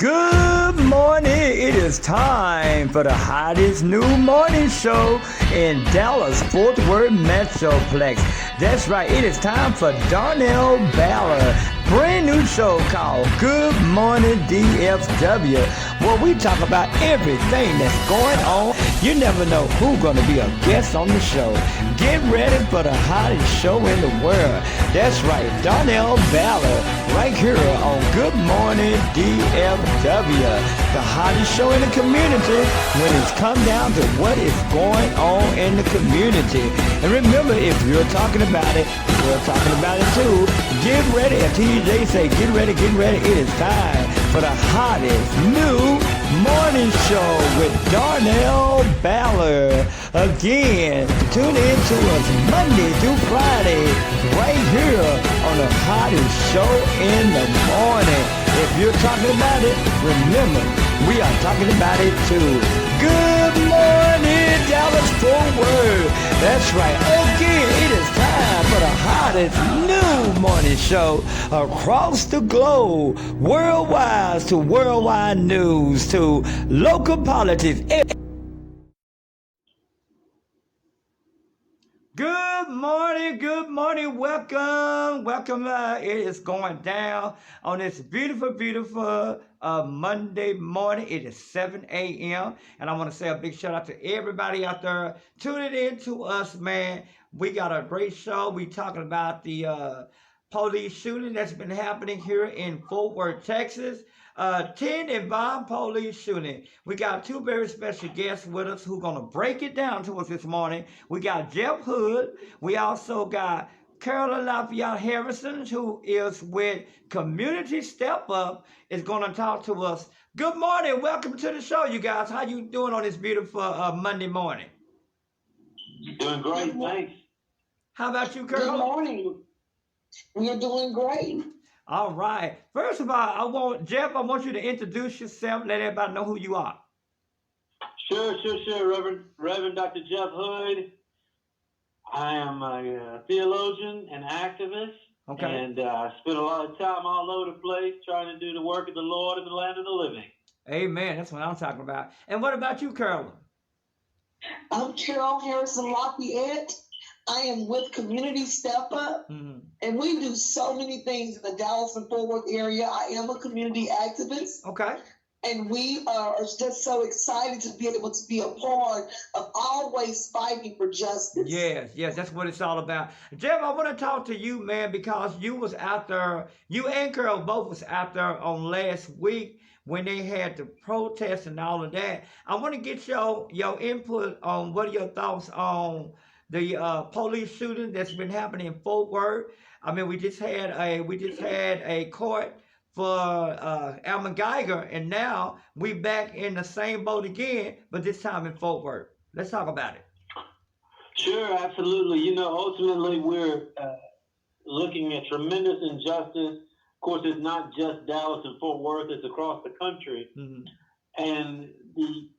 Good morning. It is time for the hottest new morning show in Dallas Fort Worth Metroplex. That's right. It is time for Darnell Ballard. Brand new show called Good Morning DFW, where we talk about everything that's going on. You never know who's going to be a guest on the show. Get ready for the hottest show in the world. That's right, Darnell Ballard, right here on Good Morning DFW, the hottest show in the community when it's come down to what is going on in the community. And remember, if you're talking about it, we're talking about it too. Get ready. TJ say, get ready. It is time for the hottest new morning show with Darnell Ballard. Again, tune in to us Monday through Friday right here on the hottest show in the morning. If you're talking about it, remember, we are talking about it too. Good morning, Dallas Fort Worth. That's right. Again, it is time for the hottest new morning show across the globe, worldwide, to worldwide news, to local politics. Good morning, welcome. It is going down on this beautiful Monday morning. It is 7 a.m. and I want to say a big shout out to everybody out there tuning in to us, man. We got a great show. We talking about the police shooting that's been happening here in Fort Worth, Texas. 10 involved police shooting. We got two very special guests with us who going to break it down to us this morning. We got Jeff Hood. We also got Carolyn Lafayette Harrison, who is with Community Step Up, is going to talk to us. Good morning. Welcome to the show, you guys. How you doing on this beautiful Monday morning? Doing great, thanks. How about you, Carolyn? Good morning. We're doing great. All right. First of all, Jeff, I want you to introduce yourself, let everybody know who you are. Sure. Reverend Dr. Jeff Hood. I am a theologian and activist. Okay. And I spend a lot of time all over the place trying to do the work of the Lord in the land of the living. Amen. That's what I'm talking about. And what about you, Carolyn? I'm Carol Harrison Lafayette. I am with Community Step Up, and we do so many things in the Dallas and Fort Worth area. I am a community activist. Okay. And we are just so excited to be able to be a part of always fighting for justice. Yes, that's what it's all about. Jeff, I want to talk to you, man, because you was out there, you and Carol both was out there on last week when they had the protests and all of that. I want to get your input on what are your thoughts on the police shooting that's been happening in Fort Worth. I mean, we just had a court for Alvin Geiger, and now we back in the same boat again, but this time in Fort Worth. Let's talk about it. Sure, absolutely. You know, ultimately we're looking at tremendous injustice. Of course, it's not just Dallas and Fort Worth; it's across the country. And the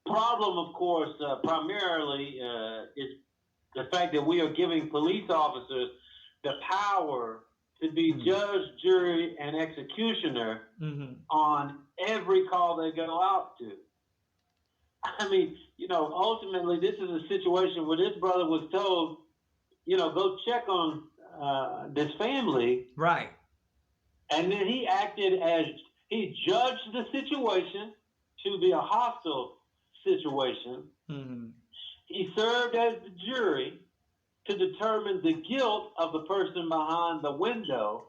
problem, of course, primarily is the fact that we are giving police officers the power to be judge, jury, and executioner on every call they go out to. I mean, you know, ultimately, this is a situation where this brother was told, you know, go check on this family. Right. And then he acted as, he judged the situation to be a hostile situation. He served as the jury to determine the guilt of the person behind the window,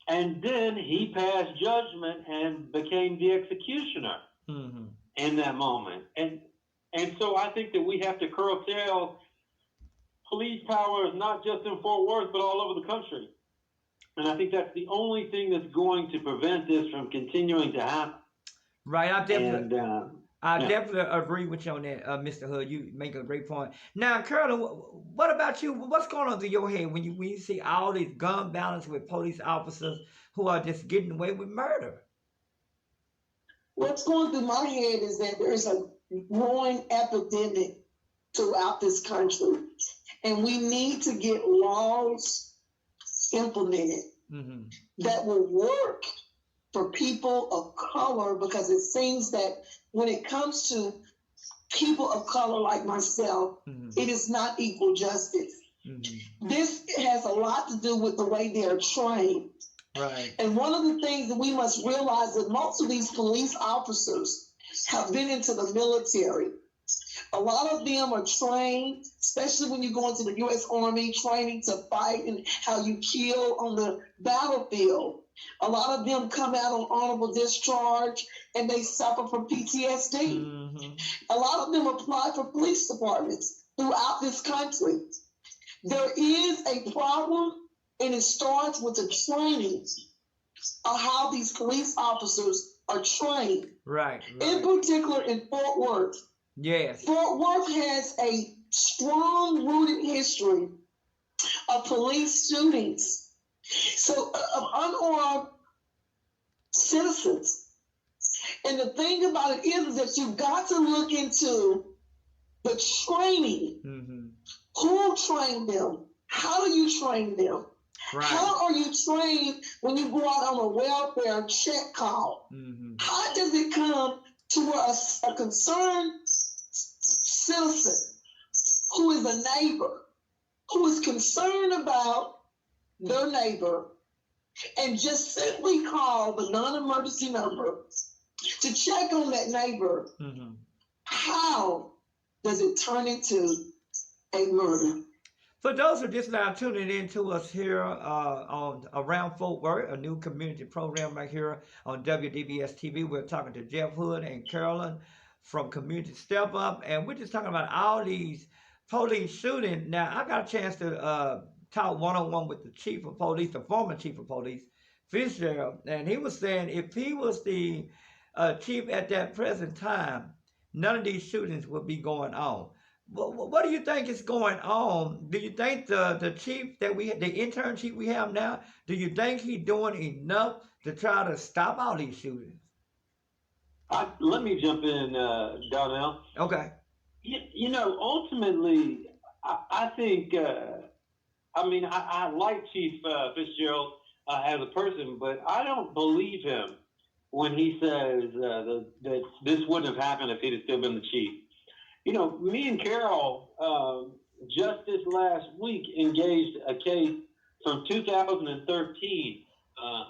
and then he passed judgment and became the executioner in that moment. And so I think that we have to curtail police powers, not just in Fort Worth, but all over the country. And I think that's the only thing that's going to prevent this from continuing to happen. Right, I definitely agree with you on that, Mr. Hood. You make a great point. Now, Carolyn, what about you? What's going on through your head when you see all these gun violence with police officers who are just getting away with murder? What's going through my head is that there's a growing epidemic throughout this country, and we need to get laws implemented that will work for people of color, because it seems that when it comes to people of color like myself, it is not equal justice. This has a lot to do with the way they're trained. Right. And one of the things that we must realize that most of these police officers have been into the military. A lot of them are trained, especially when you go into the U.S. Army, training to fight and how you kill on the battlefield. A lot of them come out on honorable discharge and they suffer from PTSD. A lot of them apply for police departments throughout this country. There is a problem, and it starts with the training of how these police officers are trained. Right. In particular, in Fort Worth. Yes. Fort Worth has a strong rooted history of police shootings. So, of unarmed citizens. And the thing about it is that you've got to look into the training. Who trained them? How do you train them? Right. How are you trained when you go out on a welfare check call? How does it come to where a concerned citizen who is a neighbor, who is concerned about their neighbor, and just simply call the non-emergency number to check on that neighbor? How does it turn into a murder? For those who are just now tuning in to us here on Around Fort Worth, a new community program right here on WDBS TV, we're talking to Jeff Hood and Carolyn from Community Step Up, and we're just talking about all these police shootings. Now, I got a chance to talk one-on-one with the chief of police, the former chief of police, Fitzgerald, and he was saying if he was the chief at that present time, none of these shootings would be going on. What do you think is going on? Do you think the chief that the intern chief we have now, do you think he's doing enough to try to stop all these shootings? Let me jump in, Donnell. Okay. You know, ultimately, I think, I like Chief Fitzgerald as a person, but I don't believe him when he says that this wouldn't have happened if he'd have still been the chief. You know, me and Carol, just this last week, engaged a case from 2013.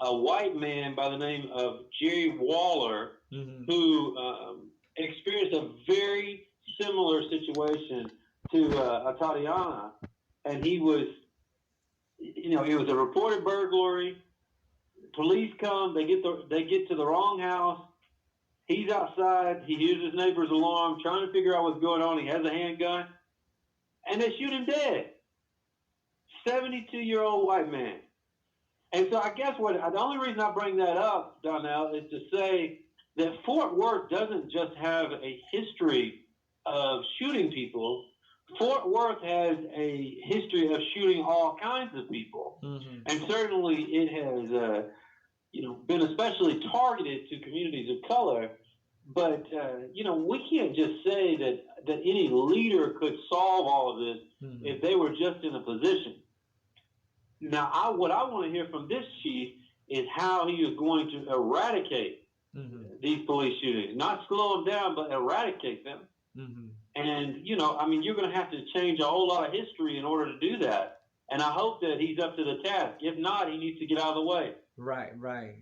A white man by the name of Jerry Waller, who experienced a very similar situation to Tatiana. And he was, it was a reported burglary. Police come, they get to the wrong house. He's outside. He hears his neighbor's alarm, trying to figure out what's going on. He has a handgun, and they shoot him dead. 72-year-old white man. And so I guess the only reason I bring that up, Donnell, is to say that Fort Worth doesn't just have a history of shooting people. Fort Worth has a history of shooting all kinds of people. And certainly it has been especially targeted to communities of color. But, we can't just say that any leader could solve all of this if they were just in a position. Now, what I want to hear from this chief is how he is going to eradicate these police shootings. Not slow them down, but eradicate them. And, you're going to have to change a whole lot of history in order to do that. And I hope that he's up to the task. If not, he needs to get out of the way. Right.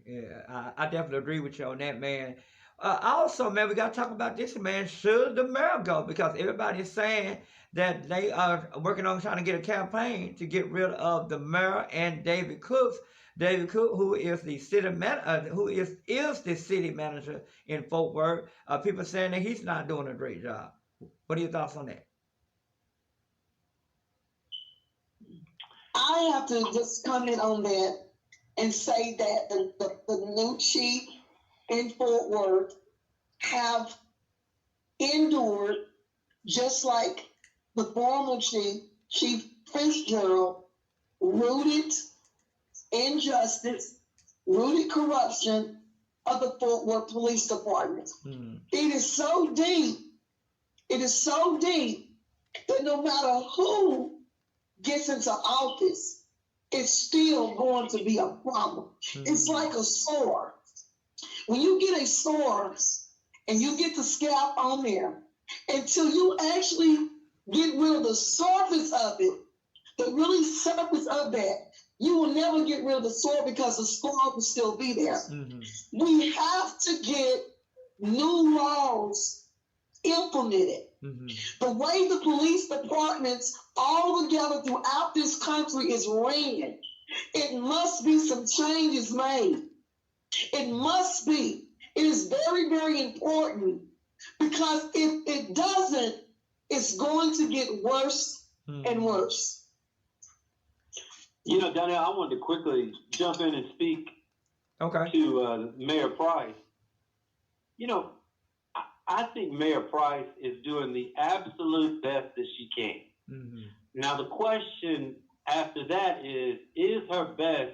Yeah, I definitely agree with you on that, man. Also, man, we got to talk about this, man. Should the mayor go? Because everybody is saying that they are working on trying to get a campaign to get rid of the mayor and David Cook. David Cook, who is the city is the city manager in Fort Worth. People saying that he's not doing a great job. What are your thoughts on that? I have to just comment on that and say that the new chief in Fort Worth have endured, just like the former Chief Fitzgerald, rooted injustice, rooted corruption of the Fort Worth Police Department. It is so deep that no matter who gets into office, it's still going to be a problem. It's like a sore. when you get a source and you get the scalp on there, until you actually get rid of the surface of it, the really surface of that, you will never get rid of the sore because the scar will still be there. Mm-hmm. We have to get new laws implemented. Mm-hmm. The way the police departments all together throughout this country is ran, it must be some changes made. It must be. It is very, very important, because if it doesn't, it's going to get worse and worse. You know, Donnell, I wanted to quickly jump in and speak to Mayor Price. You know, I think Mayor Price is doing the absolute best that she can. Mm-hmm. Now, the question after that is her best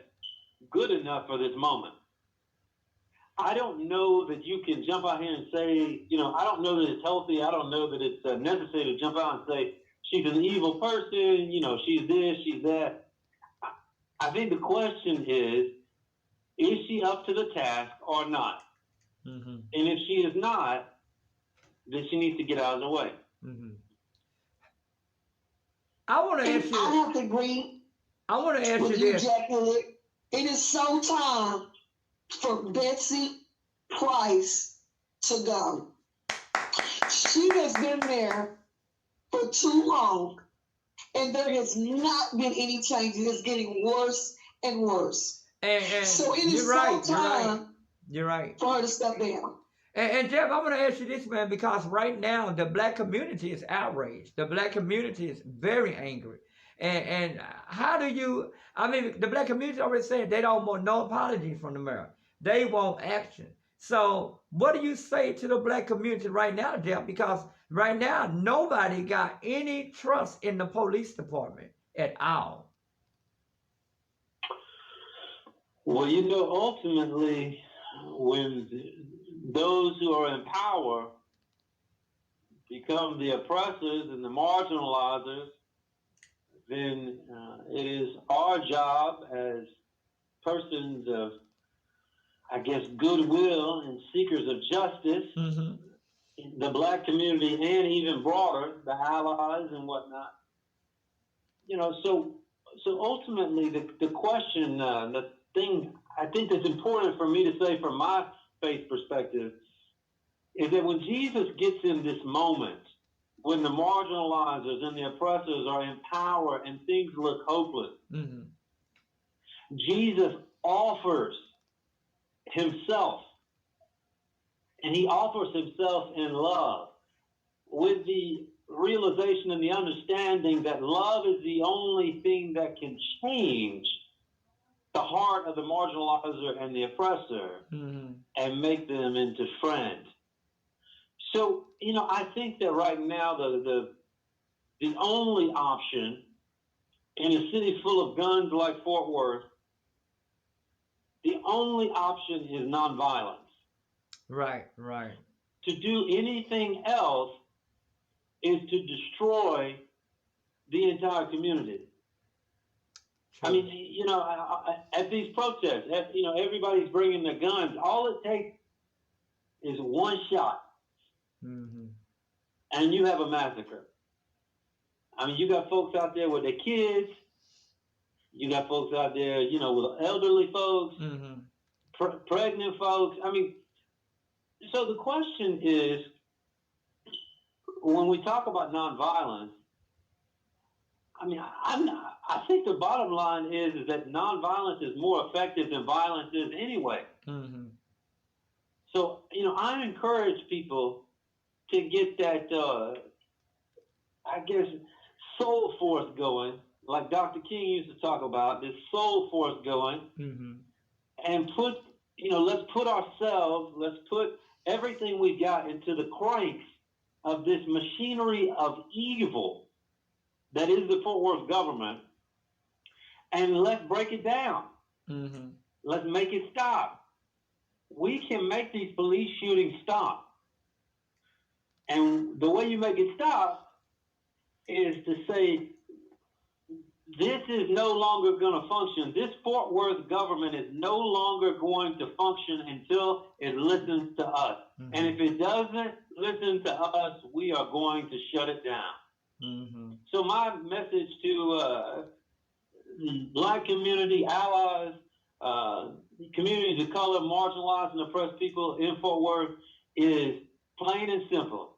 good enough for this moment? I don't know that you can jump out here and say, you know, I don't know that it's healthy. I don't know that it's necessary to jump out and say, she's an evil person, you know, she's this, she's that. I think the question is she up to the task or not? Mm-hmm. And if she is not, then she needs to get out of the way. Mm-hmm. I want to ask you. I have to agree. I want to ask you this. Jacqueline, it is so time for Betsy Price to go. She has been there for too long, and there has not been any changes. It's getting worse and worse. And so it is so time you're right for her to step down. And Jeff, I'm going to ask you this, man, because right now the black community is outraged. The black community is very angry. And how do you, I mean, the black community already said they don't want no apology from the mayor. They want action. So what do you say to the black community right now, Jeff? Because right now, nobody got any trust in the police department at all. Well, you know, ultimately, when those who are in power become the oppressors and the marginalizers, then it is our job as persons of, I guess, goodwill and seekers of justice, mm-hmm. the black community and even broader, the allies and whatnot. You know, so ultimately the question, the thing I think that's important for me to say from my faith perspective is that when Jesus gets in this moment, when the marginalizers and the oppressors are in power and things look hopeless, mm-hmm. Jesus offers himself, and he offers himself in love, with the realization and the understanding that love is the only thing that can change the heart of the marginalizer and the oppressor, mm-hmm. and make them into friends. So, you know, I think that right now the only option in a city full of guns like Fort Worth, the only option is nonviolence. Right. To do anything else is to destroy the entire community. True. I mean, you know, at these protests, you know, everybody's bringing their guns. All it takes is one shot, mm-hmm. and you have a massacre. I mean, you got folks out there with their kids. You got folks out there, you know, with elderly folks, mm-hmm. Pregnant folks. I mean, so the question is, when we talk about nonviolence, I mean, I think the bottom line is that nonviolence is more effective than violence is anyway. Mm-hmm. So, you know, I encourage people to get that, I guess, soul force going, like Dr. King used to talk about, this soul force going, mm-hmm. and let's put everything we got into the cranks of this machinery of evil that is the Fort Worth government, and let's break it down. Mm-hmm. Let's make it stop. We can make these police shootings stop. And the way you make it stop is to say, this is no longer going to function. This Fort Worth government is no longer going to function until it listens to us. Mm-hmm. And if it doesn't listen to us, we are going to shut it down. Mm-hmm. So my message to the Black community, allies, communities of color, marginalized and oppressed people in Fort Worth is plain and simple.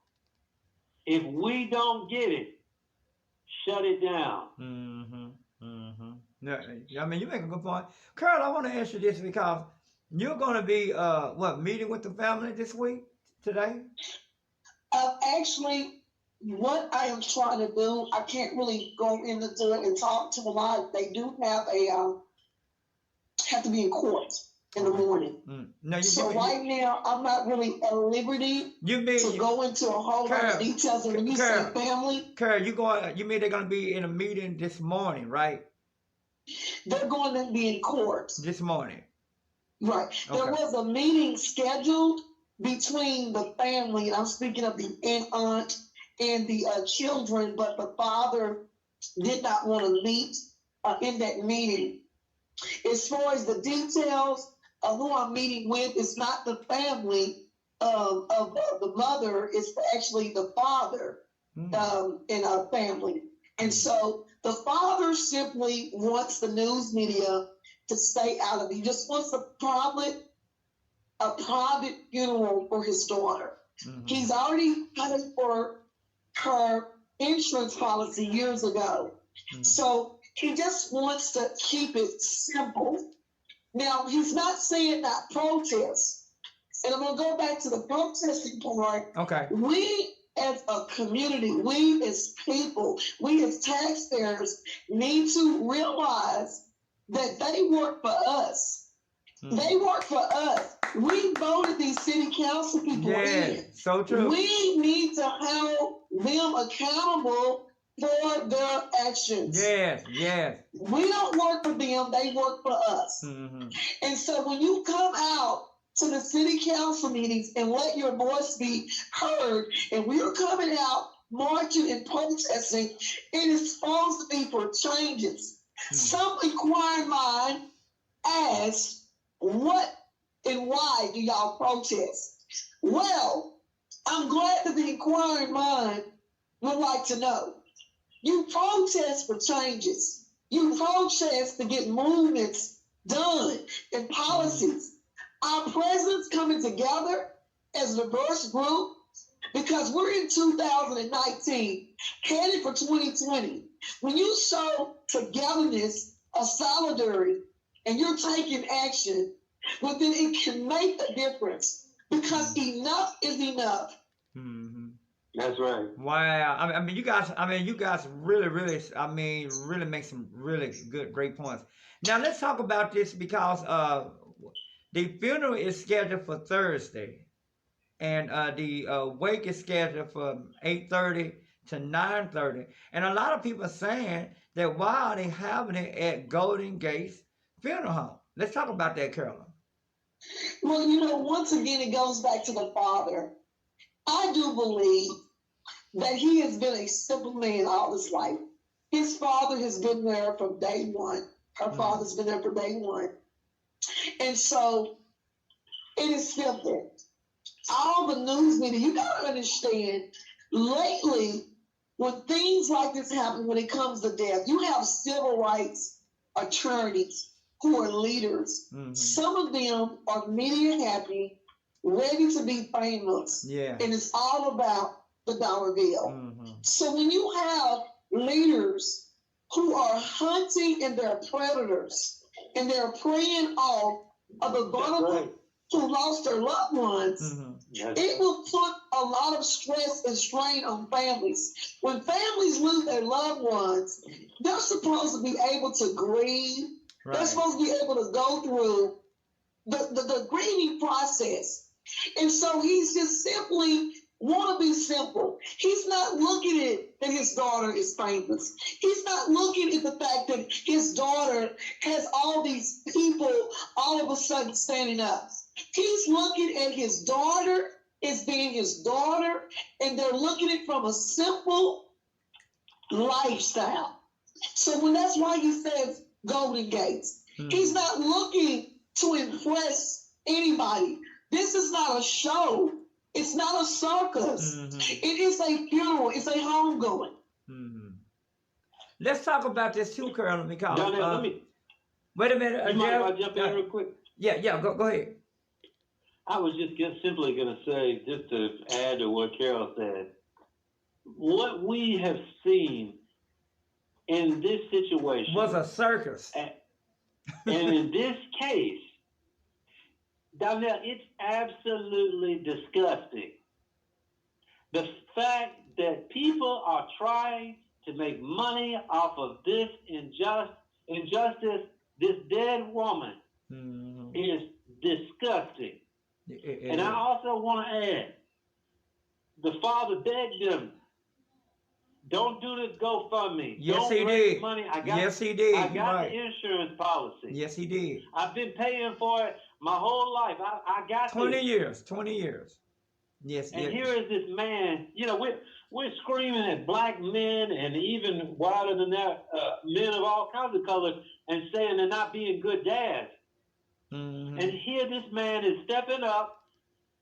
If we don't get it, shut it down. Mm-hmm. Mm-hmm. Yeah, I mean, you make a good point. Carl, I want to ask you this because you're going to be, meeting with the family this week, today? Actually, what I am trying to do, I can't really go into it and talk to a lot. They do have have to be in court in the morning. No, so right now, I'm not really at liberty to go into a whole lot of details. And when you say family, Carol, you mean they're going to be in a meeting this morning, right? They're going to be in court this morning. Right. Okay. There was a meeting scheduled between the family, and I'm speaking of the aunt and the children, but the father did not want to meet in that meeting. As far as the details of who I'm meeting with, it's not the family of the mother, it's actually the father in our family. And so the father simply wants the news media to stay out of it. He just wants a private funeral for his daughter. Mm-hmm. He's already paid for her insurance policy years ago. Mm-hmm. So he just wants to keep it simple. Now, he's not saying not protest. And I'm going to go back to the protesting part. Okay. We as a community, we as people, we as taxpayers need to realize that they work for us. They work for us. We voted these city council people in. So true. We need to hold them accountable for their actions. Yes. We don't work for them, they work for us. Mm-hmm. And so when you come out to the city council meetings and let your voice be heard, and we're coming out marching and protesting, it is supposed to be for changes. Some inquiring mind asks, what and why do y'all protest? Well, I'm glad that the inquiring mind would like to know. You protest for changes. You protest to get movements done and policies. Our president's coming together as a diverse group because we're in 2019, headed for 2020. When you show togetherness of solidarity and you're taking action, well, then it can make a difference because enough is enough. Mm-hmm. That's right. Wow. I mean, you guys really make some really great points. Now, let's talk about this because the funeral is scheduled for Thursday, and the wake is scheduled from 8:30 to 9:30. And a lot of people are saying that why are they having it at Golden Gates Funeral Home? Let's talk about that, Carolyn. Well, once again, it goes back to the father. I do believe that he has been a simple man all his life. His father has been there from day one. Her father's been there from day one. And so it is simple. All the news media, you got to understand, lately, when things like this happen, when it comes to death, you have civil rights attorneys who are leaders. Mm-hmm. Some of them are media happy, ready to be famous. Yeah. And it's all about the dollar bill. Mm-hmm. So when you have leaders who are hunting and they're predators and they're preying off of the vulnerable who lost their loved ones, it will put a lot of stress and strain on families. When families lose their loved ones, they're supposed to be able to grieve. Right. They're supposed to be able to go through the grieving process. And so he's just simply want to be simple. He's not looking at that his daughter is famous. He's not looking at the fact that his daughter has all these people all of a sudden standing up. He's looking at his daughter as being his daughter, and they're looking at it from a simple lifestyle. So when that's why he says Golden Gates, he's not looking to impress anybody. This is not a show. It's not a circus. It is a funeral. It's a homegoing. Let's talk about this too, Colonel, because let me. Wait a minute. You mind if I jump in real quick? Yeah. Go ahead. I was just simply going to say, just to add to what Carol said, what we have seen in this situation was a circus. And in this case, Donnell, it's absolutely disgusting. The fact that people are trying to make money off of this injustice, this dead woman, is disgusting. And I also want to add, the father begged them, don't do this GoFundMe. Yes, don't he raise did. Money. Yes, he did. I got the insurance policy. Yes, he did. I've been paying for it my whole life. I got 20 years. 20 years. Yes. And here is this man. You know, we're screaming at black men and even wilder than that, men of all kinds of colors, and saying they're not being good dads. And here this man is stepping up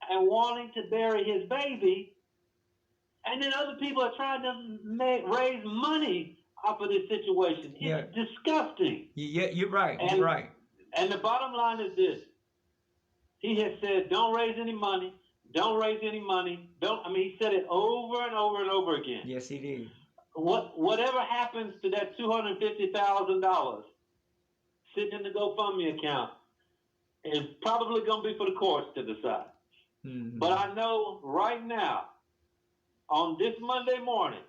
and wanting to bury his baby, and then other people are trying to raise money off of this situation. It's disgusting. Yeah, you're right. And, you're right. And the bottom line is this. He has said, don't raise any money. Don't raise any money. He said it over and over and over again. Yes, he did. Whatever happens to that $250,000 sitting in the GoFundMe account is probably going to be for the courts to decide. But I know right now, on this Monday morning,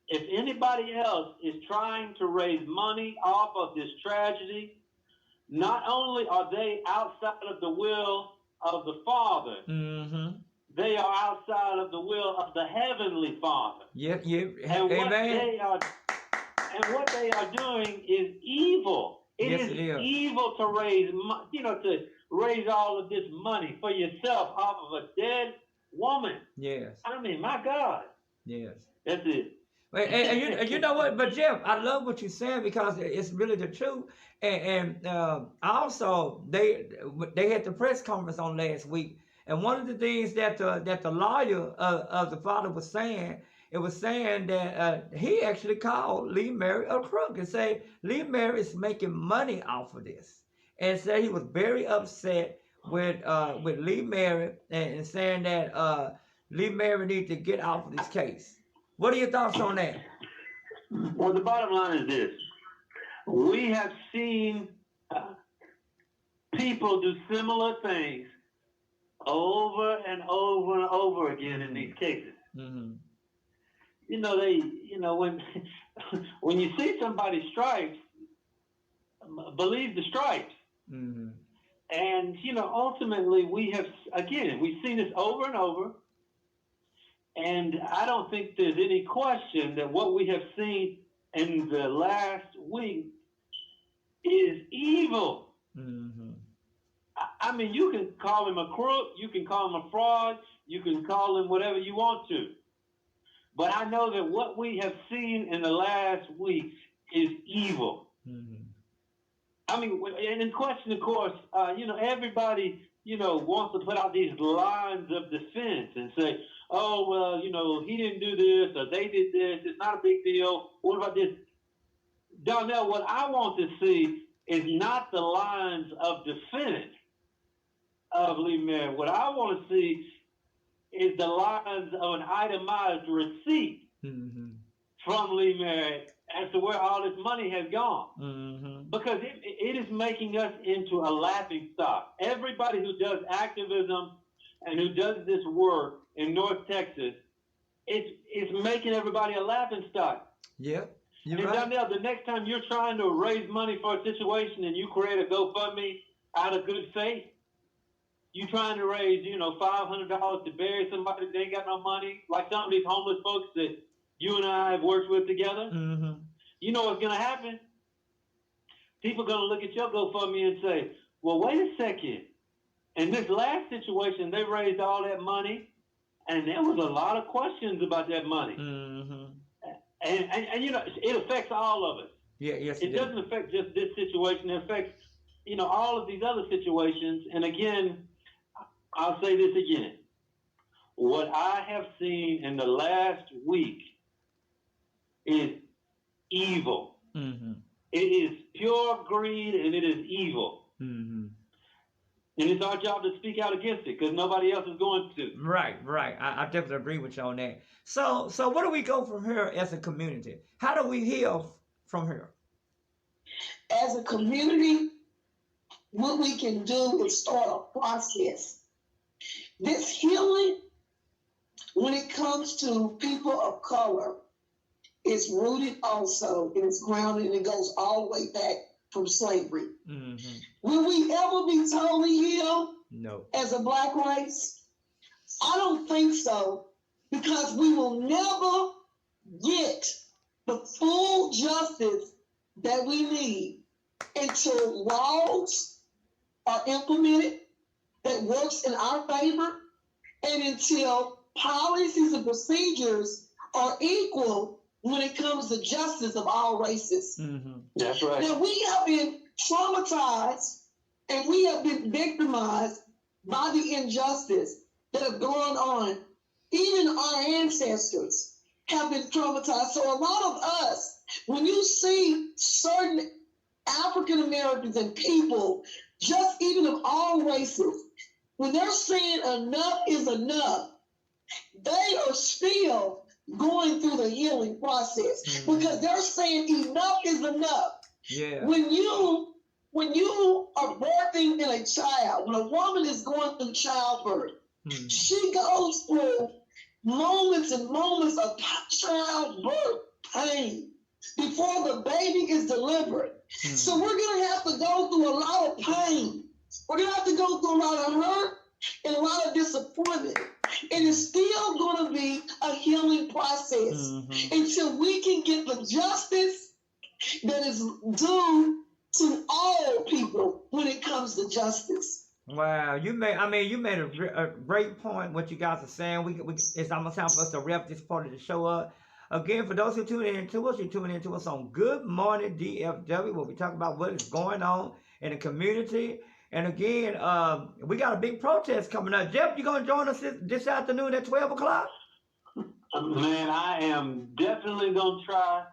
if anybody else is trying to raise money off of this tragedy, not only are they outside of the will of the Father, they are outside of the will of the Heavenly Father. And what they are doing is evil. It is evil to raise all of this money for yourself off of a dead woman. Yes. I mean, my God. Yes. That's it. And you know what? But Jeff, I love what you said because it's really the truth. And also they had the press conference on last week, and one of the things that the lawyer of the father was saying, it was saying that he actually called Lee Mary a crook and said Lee Mary is making money off of this, and said he was very upset with Lee Mary and saying that Lee Mary needs to get off of this case. What are your thoughts on that? Well, the bottom line is this. We have seen people do similar things over and over and over again in these cases. When you see somebody's stripes, believe the stripes. And, ultimately we've seen this over and over. And I don't think there's any question that what we have seen in the last week is evil. I mean, you can call him a crook, you can call him a fraud, you can call him whatever you want to. But I know that what we have seen in the last week is evil. I mean, and in question, of course, everybody, wants to put out these lines of defense and say, oh, well, he didn't do this or they did this. It's not a big deal. What about this? Donnell, what I want to see is not the lines of defense of Lee Mary. What I want to see is the lines of an itemized receipt from Lee Mary as to where all this money has gone. Because it is making us into a laughing stock. Everybody who does activism and who does this work in North Texas, it's making everybody a laughing stock. Yep. And right. Donnell, the next time you're trying to raise money for a situation and you create a GoFundMe out of good faith, you trying to raise, $500 to bury somebody that ain't got no money, like some of these homeless folks that you and I have worked with together. You know what's going to happen? People are going to look at your GoFundMe and say, well, wait a second. In this last situation, they raised all that money, and there was a lot of questions about that money. And you know, it affects all of us. Yeah, yes, It doesn't affect just this situation. It affects, you know, all of these other situations. And again, I'll say this again. What I have seen in the last week is evil. Mm-hmm. It is pure greed and it is evil. Mm-hmm. And it's our job to speak out against it because nobody else is going to. Right. I definitely agree with you on that. So where do we go from here as a community? How do we heal from here? As a community, what we can do is start a process. This healing, when it comes to people of color, is rooted also and it's grounded and it goes all the way back from slavery. Mm-hmm. Will we ever be totally healed? No. As a Black race? I don't think so, because we will never get the full justice that we need until laws are implemented that works in our favor, and until policies and procedures are equal when it comes to justice of all races. Mm-hmm. That's right. Now, we have been traumatized and we have been victimized by the injustice that have gone on. Even our ancestors have been traumatized. So a lot of us, when you see certain African Americans and people, just even of all races, when they're saying enough is enough, they are still going through the healing process because they're saying enough is enough. Yeah. When you are birthing in a child, when a woman is going through childbirth, she goes through moments and moments of childbirth pain before the baby is delivered. So we're going to have to go through a lot of pain. We're going to have to go through a lot of hurt and a lot of disappointment. And it's still going to be a healing process until we can get the justice that is due to all people when it comes to justice. Wow, you made a great point. What you guys are saying, it's almost time for us to wrap this part of the show up. Again, for those who tune in to us, you're tuning in to us on Good Morning DFW, where we talk about what is going on in the community. And again, we got a big protest coming up. Jeff, you gonna join us this afternoon at 12 o'clock? Man, I am definitely gonna try.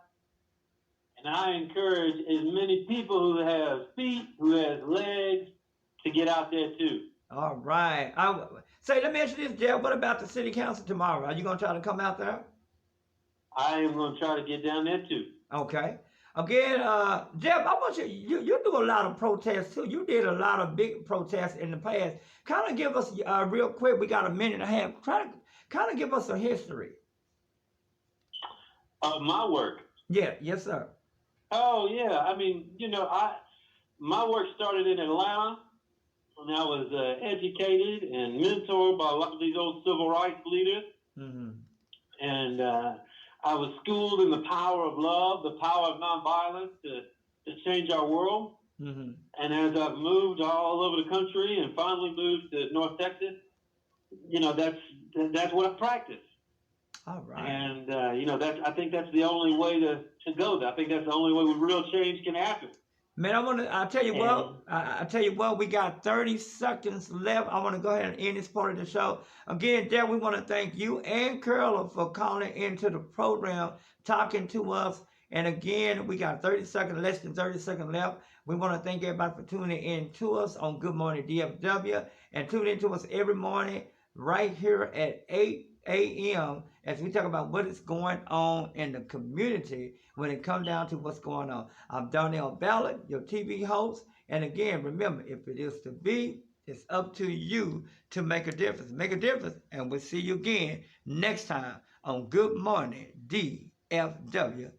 And I encourage as many people who have feet, who has legs, to get out there too. All right. Let me ask you this, Jeff. What about the city council tomorrow? Are you going to try to come out there? I am going to try to get down there too. Okay. Again, Jeff, I want you do a lot of protests too. You did a lot of big protests in the past. Kind of give us, real quick, we got a minute and a half. Try to kind of give us a history. Of my work? Yeah. Yes, sir. Oh, yeah. I mean, you know, my work started in Atlanta when I was educated and mentored by a lot of these old civil rights leaders. And I was schooled in the power of love, the power of nonviolence to change our world. And as I've moved all over the country and finally moved to North Texas, you know, that's what I practice. All right. And, you know, I think that's the only way to go. I think that's the only way real change can happen. Man, I tell you what, we got 30 seconds left. I want to go ahead and end this part of the show. Again, Dad, we want to thank you and Carla for calling into the program, talking to us. And again, we got less than 30 seconds left. We want to thank everybody for tuning in to us on Good Morning DFW. And tune in to us every morning right here at 8 a.m. as we talk about what is going on in the community when it comes down to what's going on. I'm Darnell Ballard, your TV host. And again, remember, if it is to be, it's up to you to make a difference. Make a difference, and we'll see you again next time on Good Morning DFW.